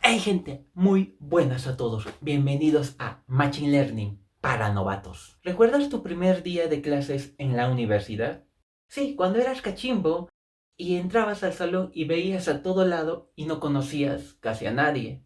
Hey gente, muy buenas a todos. Bienvenidos a Machine Learning para novatos. ¿Recuerdas tu primer día de clases en la universidad? Sí, cuando eras cachimbo y entrabas al salón y veías a todo lado y no conocías casi a nadie.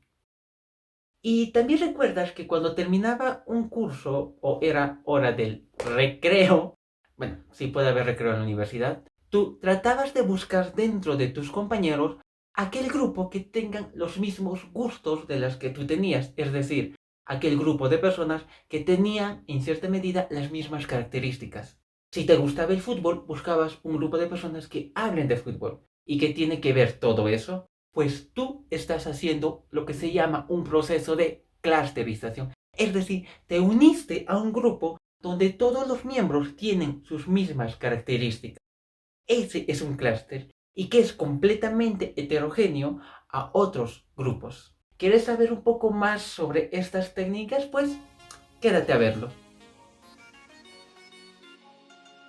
Y también recuerdas que cuando terminaba un curso o era hora del recreo, bueno, sí puede haber recreo en la universidad, tú tratabas de buscar dentro de tus compañeros aquel grupo que tengan los mismos gustos de las que tú tenías, es decir, aquel grupo de personas que tenían en cierta medida las mismas características. Si te gustaba el fútbol, buscabas un grupo de personas que hablen de fútbol. ¿Y qué tiene que ver todo eso? Pues tú estás haciendo lo que se llama un proceso de clusterización. Es decir, te uniste a un grupo donde todos los miembros tienen sus mismas características. Ese es un clúster y que es completamente heterogéneo a otros grupos. ¿Quieres saber un poco más sobre estas técnicas? Pues quédate a verlo.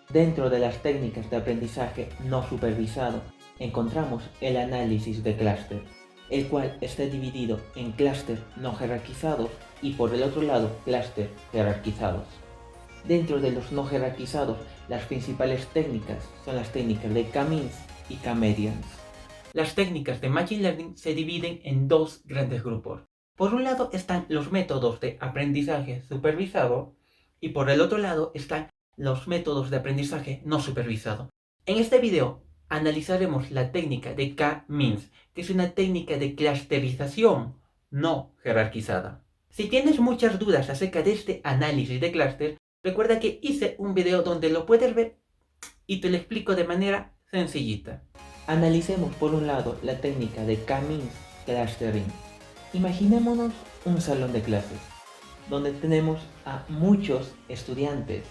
Dentro de las técnicas de aprendizaje no supervisado, encontramos el análisis de clúster, el cual está dividido en clúster no jerarquizados y por el otro lado clúster jerarquizados. Dentro de los no jerarquizados, las principales técnicas son las técnicas de K-means y K-medians. Las técnicas de Machine Learning se dividen en dos grandes grupos. Por un lado están los métodos de aprendizaje supervisado y por el otro lado están los métodos de aprendizaje no supervisado. En este video analizaremos la técnica de K-means, que es una técnica de clusterización no jerarquizada. Si tienes muchas dudas acerca de este análisis de clúster, recuerda que hice un video donde lo puedes ver y te lo explico de manera sencillita. Analicemos por un lado la técnica de K-means clustering. Imaginémonos un salón de clases donde tenemos a muchos estudiantes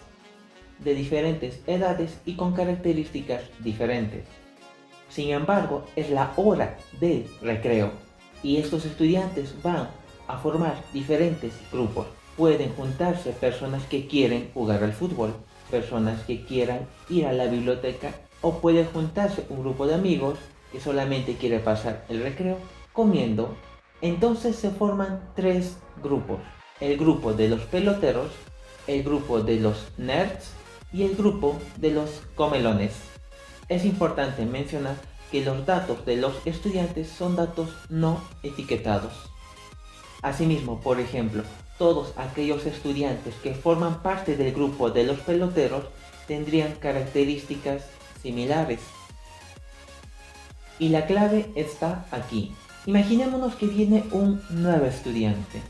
de diferentes edades y con características diferentes. Sin embargo, es la hora del recreo y estos estudiantes van a formar diferentes grupos. Pueden juntarse personas que quieren jugar al fútbol, personas que quieran ir a la biblioteca o puede juntarse un grupo de amigos que solamente quiere pasar el recreo comiendo. Entonces se forman tres grupos: el grupo de los peloteros, el grupo de los nerds y el grupo de los comelones. Es importante mencionar que los datos de los estudiantes son datos no etiquetados. Asimismo, por ejemplo, todos aquellos estudiantes que forman parte del grupo de los peloteros tendrían características similares. Y la clave está aquí. Imaginémonos que viene un nuevo estudiante.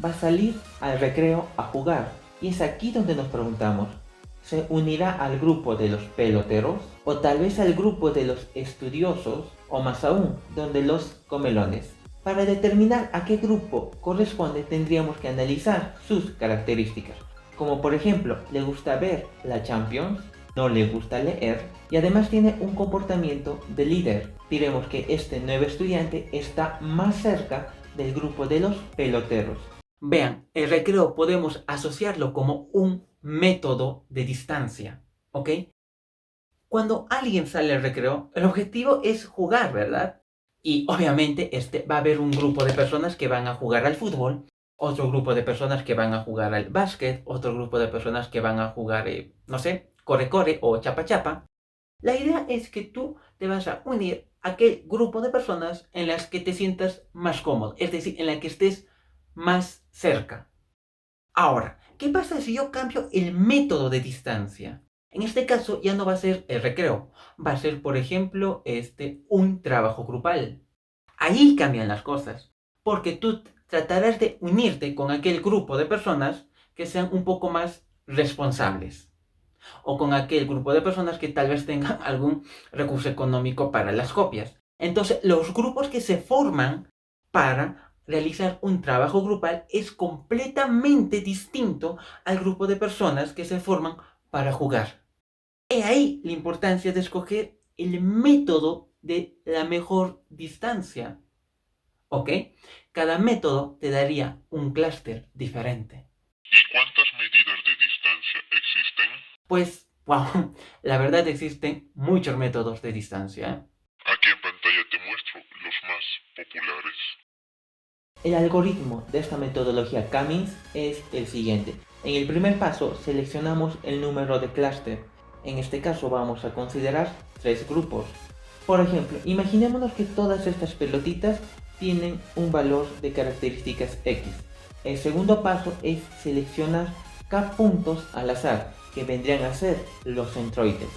Va a salir al recreo a jugar y es aquí donde nos preguntamos: ¿se unirá al grupo de los peloteros o tal vez al grupo de los estudiosos o más aún, donde los comelones? Para determinar a qué grupo corresponde tendríamos que analizar sus características, como por ejemplo, le gusta ver la Champions, no le gusta leer y además tiene un comportamiento de líder. Diremos que este nuevo estudiante está más cerca del grupo de los peloteros. Vean, el recreo podemos asociarlo como un método de distancia, ¿ok? Cuando alguien sale al recreo, el objetivo es jugar, ¿verdad? Y obviamente va a haber un grupo de personas que van a jugar al fútbol, otro grupo de personas que van a jugar al básquet, otro grupo de personas que van a jugar, no sé, corre-corre o chapa-chapa. La idea es que tú te vas a unir a aquel grupo de personas en las que te sientas más cómodo, es decir, en la que estés más cerca. Ahora, ¿qué pasa si yo cambio el método de distancia? En este caso ya no va a ser el recreo, va a ser, por ejemplo, un trabajo grupal. Ahí cambian las cosas, porque tú tratarás de unirte con aquel grupo de personas que sean un poco más responsables, o con aquel grupo de personas que tal vez tengan algún recurso económico para las copias. Entonces, los grupos que se forman para realizar un trabajo grupal es completamente distinto al grupo de personas que se forman para jugar. He ahí la importancia de escoger el método de la mejor distancia. ¿Ok? Cada método te daría un clúster diferente. ¿Y cuántas medidas de distancia existen? Pues, wow, la verdad existen muchos métodos de distancia. Aquí en pantalla te muestro los más populares. El algoritmo de esta metodología Cummings es el siguiente. En el primer paso seleccionamos el número de clúster. En este caso vamos a considerar 3 grupos. Por ejemplo, imaginémonos que todas estas pelotitas tienen un valor de características X. El segundo paso es seleccionar K puntos al azar, que vendrían a ser los centroides.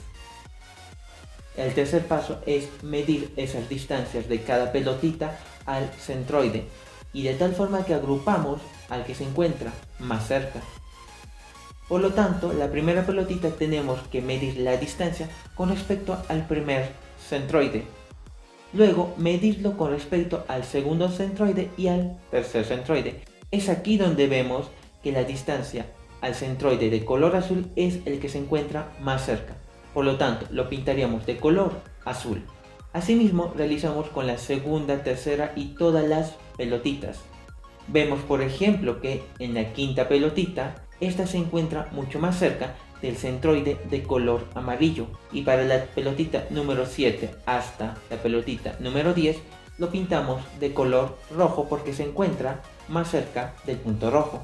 El tercer paso es medir esas distancias de cada pelotita al centroide, y de tal forma que agrupamos al que se encuentra más cerca. Por lo tanto, la primera pelotita tenemos que medir la distancia con respecto al primer centroide. Luego, medirlo con respecto al segundo centroide y al tercer centroide. Es aquí donde vemos que la distancia al centroide de color azul es el que se encuentra más cerca. Por lo tanto, lo pintaríamos de color azul. Asimismo, realizamos con la segunda, tercera y todas las pelotitas. Vemos, por ejemplo, que en la quinta pelotita, esta se encuentra mucho más cerca del centroide de color amarillo, y para la pelotita número 7 hasta la pelotita número 10 lo pintamos de color rojo porque se encuentra más cerca del punto rojo.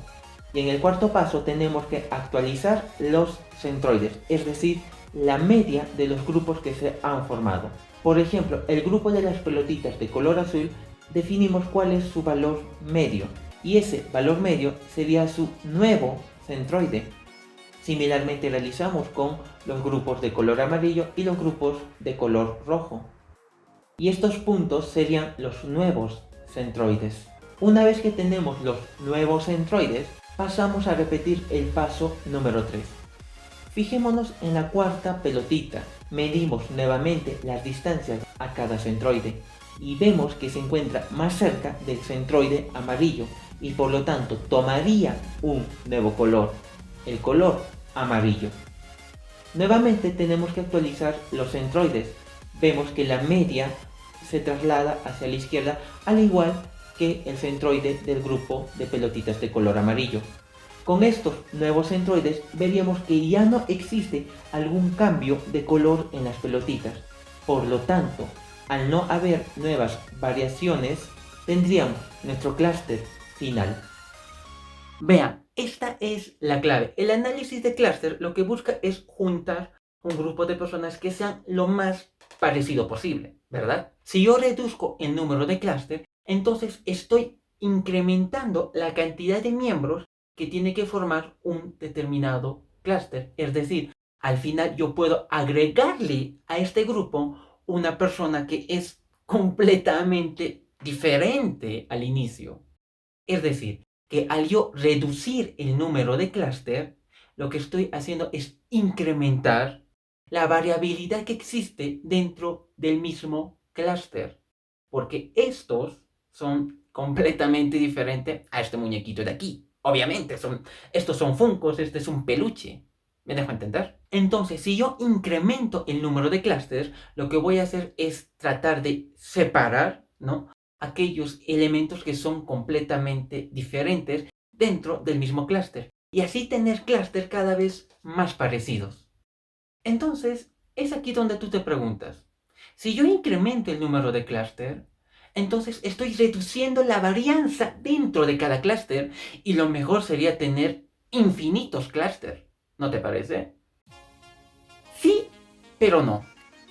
Y en el cuarto paso tenemos que actualizar los centroides, es decir, la media de los grupos que se han formado. Por ejemplo, el grupo de las pelotitas de color azul definimos cuál es su valor medio, y ese valor medio sería su nuevo centroide. Similarmente realizamos con los grupos de color amarillo y los grupos de color rojo. Y estos puntos serían los nuevos centroides. Una vez que tenemos los nuevos centroides, pasamos a repetir el paso número 3. Fijémonos en la cuarta pelotita. Medimos nuevamente las distancias a cada centroide y vemos que se encuentra más cerca del centroide amarillo, y por lo tanto tomaría un nuevo color, el color amarillo. Nuevamente tenemos que actualizar los centroides. Vemos que la media se traslada hacia la izquierda, al igual que el centroide del grupo de pelotitas de color amarillo. Con estos nuevos centroides veríamos que ya no existe algún cambio de color en las pelotitas. Por lo tanto, al no haber nuevas variaciones, tendríamos nuestro clúster final. Vean, esta es la clave. El análisis de clúster lo que busca es juntar un grupo de personas que sean lo más parecido posible, ¿verdad? Si yo reduzco el número de clúster, entonces estoy incrementando la cantidad de miembros que tiene que formar un determinado clúster. Es decir, al final yo puedo agregarle a este grupo una persona que es completamente diferente al inicio. Es decir, que al yo reducir el número de clúster, lo que estoy haciendo es incrementar la variabilidad que existe dentro del mismo clúster, porque estos son completamente diferentes a este muñequito de aquí. Obviamente, estos son Funkos, este es un peluche. ¿Me dejo entender? Entonces, si yo incremento el número de clústeres, lo que voy a hacer es tratar de separar, ¿no?, aquellos elementos que son completamente diferentes dentro del mismo clúster, y así tener clústeres cada vez más parecidos. Entonces, es aquí donde tú te preguntas, si yo incremento el número de clúster, entonces estoy reduciendo la varianza dentro de cada clúster, y lo mejor sería tener infinitos clústeres, ¿no te parece? Sí, pero no.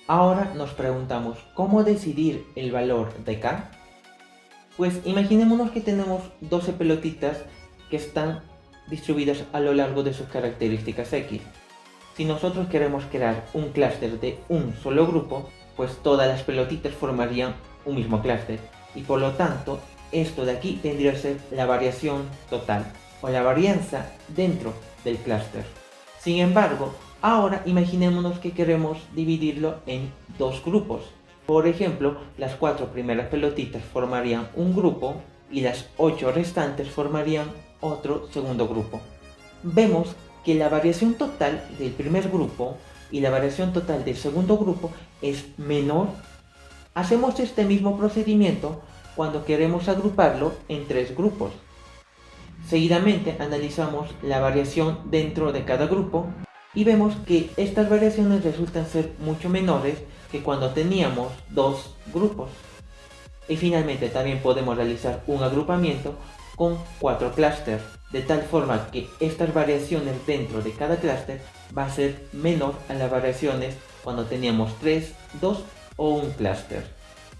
Ahora nos preguntamos, ¿cómo decidir el valor de K? Pues imaginémonos que tenemos 12 pelotitas que están distribuidas a lo largo de sus características X. Si nosotros queremos crear un clúster de un solo grupo, pues todas las pelotitas formarían un mismo clúster, y por lo tanto esto de aquí tendría que ser la variación total o la varianza dentro del clúster. Sin embargo, ahora imaginémonos que queremos dividirlo en dos grupos. Por ejemplo, las 4 primeras pelotitas formarían un grupo y las 8 restantes formarían otro segundo grupo. Vemos que la variación total del primer grupo y la variación total del segundo grupo es menor. Hacemos este mismo procedimiento cuando queremos agruparlo en 3 grupos. Seguidamente analizamos la variación dentro de cada grupo y vemos que estas variaciones resultan ser mucho menores que cuando teníamos 2 grupos. Y finalmente también podemos realizar un agrupamiento con 4 clústeres, de tal forma que estas variaciones dentro de cada clúster va a ser menor a las variaciones cuando teníamos 3, 2 o un clúster.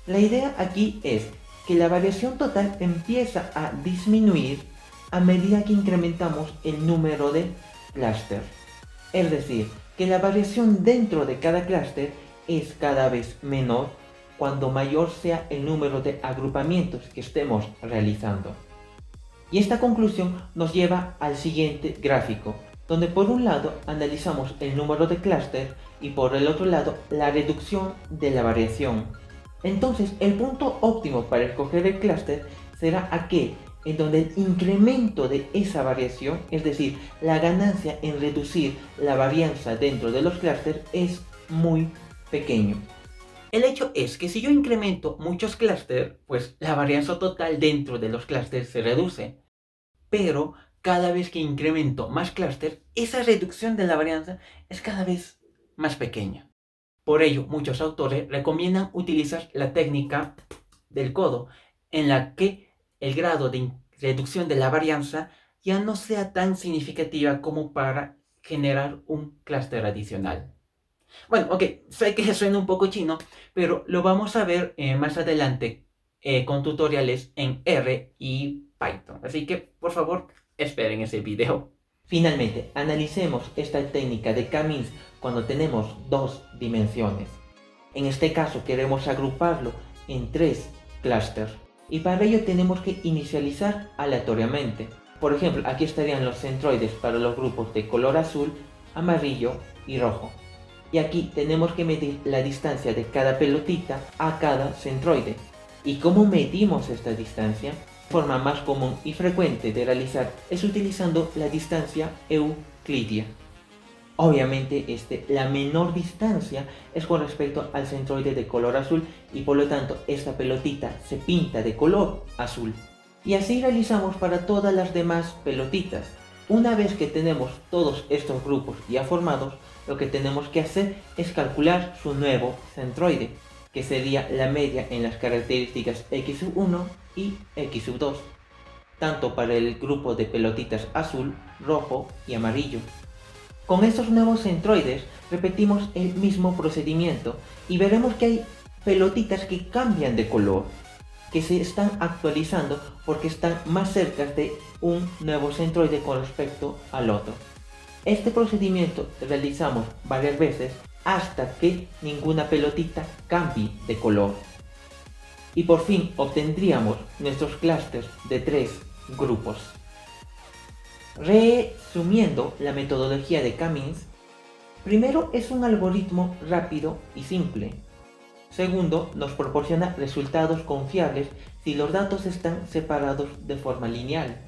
La idea aquí es que la variación total empieza a disminuir a medida que incrementamos el número de clúster. Es decir, que la variación dentro de cada clúster es cada vez menor cuando mayor sea el número de agrupamientos que estemos realizando. Y esta conclusión nos lleva al siguiente gráfico, donde por un lado analizamos el número de clúster y por el otro lado la reducción de la variación. Entonces el punto óptimo para escoger el clúster será aquel en donde el incremento de esa variación, es decir, la ganancia en reducir la varianza dentro de los clústeres, es muy pequeño. El hecho es que si yo incremento muchos clústeres, pues la varianza total dentro de los clústeres se reduce. Pero cada vez que incremento más clústeres, esa reducción de la varianza es cada vez más pequeña. Por ello, muchos autores recomiendan utilizar la técnica del codo, en la que el grado de reducción de la varianza ya no sea tan significativa como para generar un clúster adicional. Bueno, ok, sé que suena un poco chino, pero lo vamos a ver más adelante con tutoriales en R y Python. Así que, por favor, esperen ese video. Finalmente, analicemos esta técnica de K-means cuando tenemos dos dimensiones. En este caso queremos agruparlo en 3 clústeres y para ello tenemos que inicializar aleatoriamente. Por ejemplo, aquí estarían los centroides para los grupos de color azul, amarillo y rojo. Y aquí tenemos que medir la distancia de cada pelotita a cada centroide. ¿Y cómo medimos esta distancia? La forma más común y frecuente de realizar es utilizando la distancia euclidia. Obviamente la menor distancia es con respecto al centroide de color azul y por lo tanto esta pelotita se pinta de color azul. Y así realizamos para todas las demás pelotitas. Una vez que tenemos todos estos grupos ya formados, lo que tenemos que hacer es calcular su nuevo centroide, que sería la media en las características x1 y x2, tanto para el grupo de pelotitas azul, rojo y amarillo. Con estos nuevos centroides repetimos el mismo procedimiento y veremos que hay pelotitas que cambian de color, que se están actualizando porque están más cerca de un nuevo centroide con respecto al otro. Este procedimiento realizamos varias veces hasta que ninguna pelotita cambie de color. Y por fin obtendríamos nuestros clústeres de 3 grupos. Resumiendo la metodología de K-means, primero es un algoritmo rápido y simple. Segundo, nos proporciona resultados confiables si los datos están separados de forma lineal.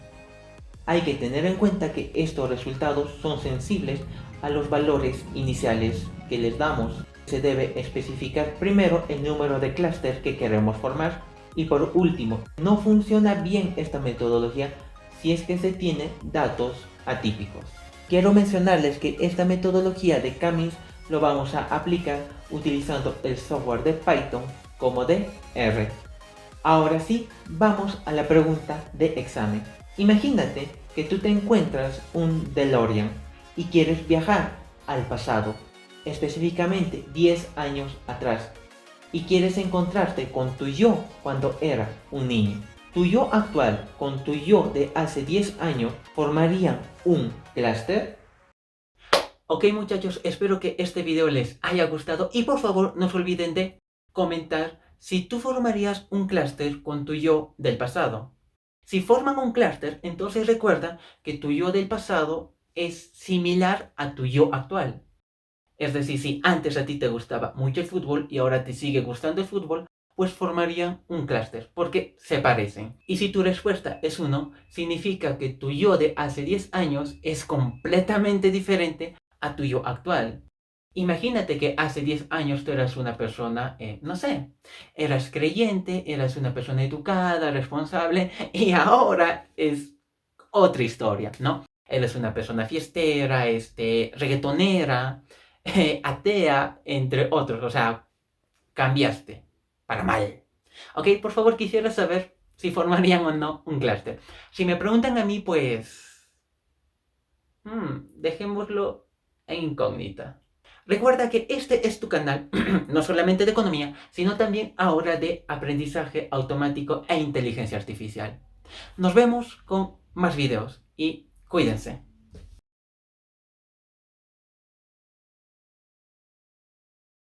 Hay que tener en cuenta que estos resultados son sensibles a los valores iniciales que les damos. Se debe especificar primero el número de clústeres que queremos formar y por último, no funciona bien esta metodología si es que se tiene datos atípicos. Quiero mencionarles que esta metodología de K-means lo vamos a aplicar utilizando el software de Python como de R. Ahora sí, vamos a la pregunta de examen. Imagínate que tú te encuentras un DeLorean y quieres viajar al pasado, específicamente 10 años atrás, y quieres encontrarte con tu yo cuando era un niño. Tu yo actual con tu yo de hace 10 años formarían un clúster. Ok muchachos, espero que este video les haya gustado y por favor no se olviden de comentar si tú formarías un clúster con tu yo del pasado. Si forman un clúster, entonces recuerda que tu yo del pasado es similar a tu yo actual. Es decir, si antes a ti te gustaba mucho el fútbol y ahora te sigue gustando el fútbol, pues formarían un clúster, porque se parecen. Y si tu respuesta es 1, significa que tu yo de hace 10 años es completamente diferente a tu yo actual. Imagínate que hace 10 años tú eras una persona, no sé, eras creyente, eras una persona educada, responsable, y ahora es otra historia, ¿no? Eres una persona fiestera, reggaetonera, atea, entre otros, o sea, cambiaste para mal. Ok, por favor, quisiera saber si formarían o no un clúster. Si me preguntan a mí, pues... dejémoslo en incógnita. Recuerda que este es tu canal, no solamente de economía, sino también ahora de aprendizaje automático e inteligencia artificial. Nos vemos con más videos y cuídense.